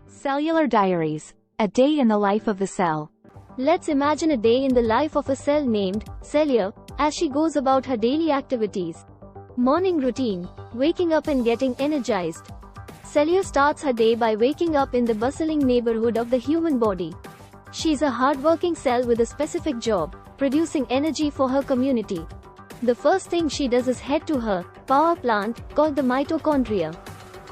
Cellular Diaries. A day in the life of the cell. Let's imagine a day in the life of a cell named Cellia, as she goes about her daily activities. Morning routine. Waking up and getting energized. Cellia starts her day by waking up in the bustling neighborhood of the human body. She's a hardworking cell with a specific job, producing energy for her community. The first thing she does is head to her power plant, called the mitochondria.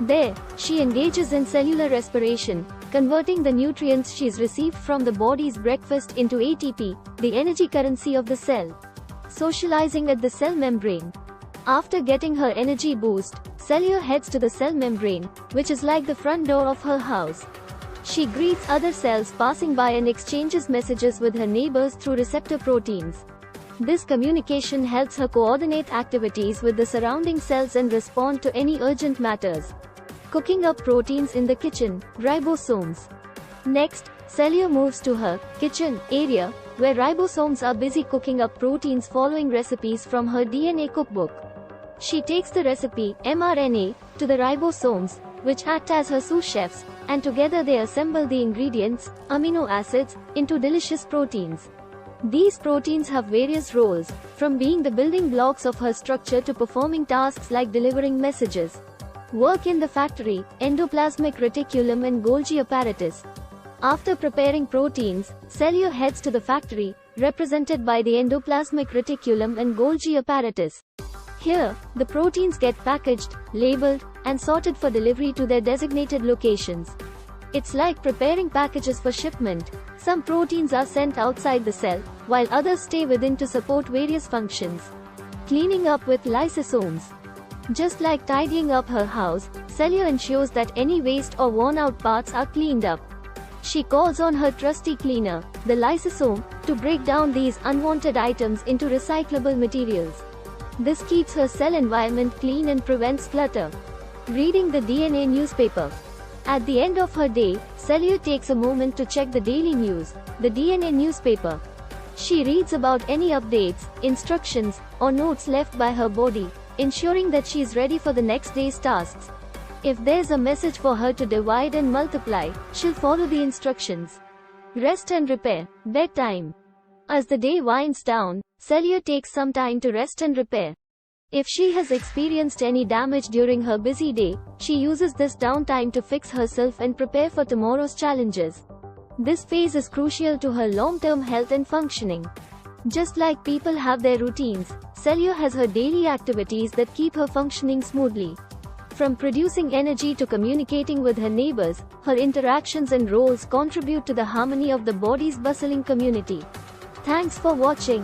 There, she engages in cellular respiration, converting the nutrients she's received from the body's breakfast into ATP, the energy currency of the cell. Socializing at the cell membrane. After getting her energy boost, Cellular heads to the cell membrane, which is like the front door of her house. She greets other cells passing by and exchanges messages with her neighbors through receptor proteins. This communication helps her coordinate activities with the surrounding cells and respond to any urgent matters. Cooking up proteins in the kitchen, ribosomes. Next, Cellular moves to her kitchen area, where ribosomes are busy cooking up proteins following recipes from her DNA cookbook. She takes the recipe, mRNA, to the ribosomes, which act as her sous chefs, and together they assemble the ingredients, amino acids, into delicious proteins. These proteins have various roles, from being the building blocks of her structure to performing tasks like delivering messages. Work in the factory, endoplasmic reticulum and Golgi apparatus. After preparing proteins, Cellular heads to the factory, represented by the endoplasmic reticulum and Golgi apparatus. Here, the proteins get packaged, labeled, and sorted for delivery to their designated locations. It's like preparing packages for shipment. Some proteins are sent outside the cell, while others stay within to support various functions. Cleaning up with lysosomes. Just like tidying up her house, Cellular ensures that any waste or worn-out parts are cleaned up. She calls on her trusty cleaner, the lysosome, to break down these unwanted items into recyclable materials. This keeps her cell environment clean and prevents clutter. Reading the DNA newspaper. At the end of her day, Cellular takes a moment to check the daily news, the DNA newspaper. She reads about any updates, instructions, or notes left by her body, ensuring that she is ready for the next day's tasks. If there's a message for her to divide and multiply, she'll follow the instructions. Rest and repair. Bedtime. As the day winds down, Cellular takes some time to rest and repair. If she has experienced any damage during her busy day, she uses this downtime to fix herself and prepare for tomorrow's challenges. This phase is crucial to her long-term health and functioning. Just like people have their routines, Cellular has her daily activities that keep her functioning smoothly. From producing energy to communicating with her neighbors, her interactions and roles contribute to the harmony of the body's bustling community. Thanks for watching.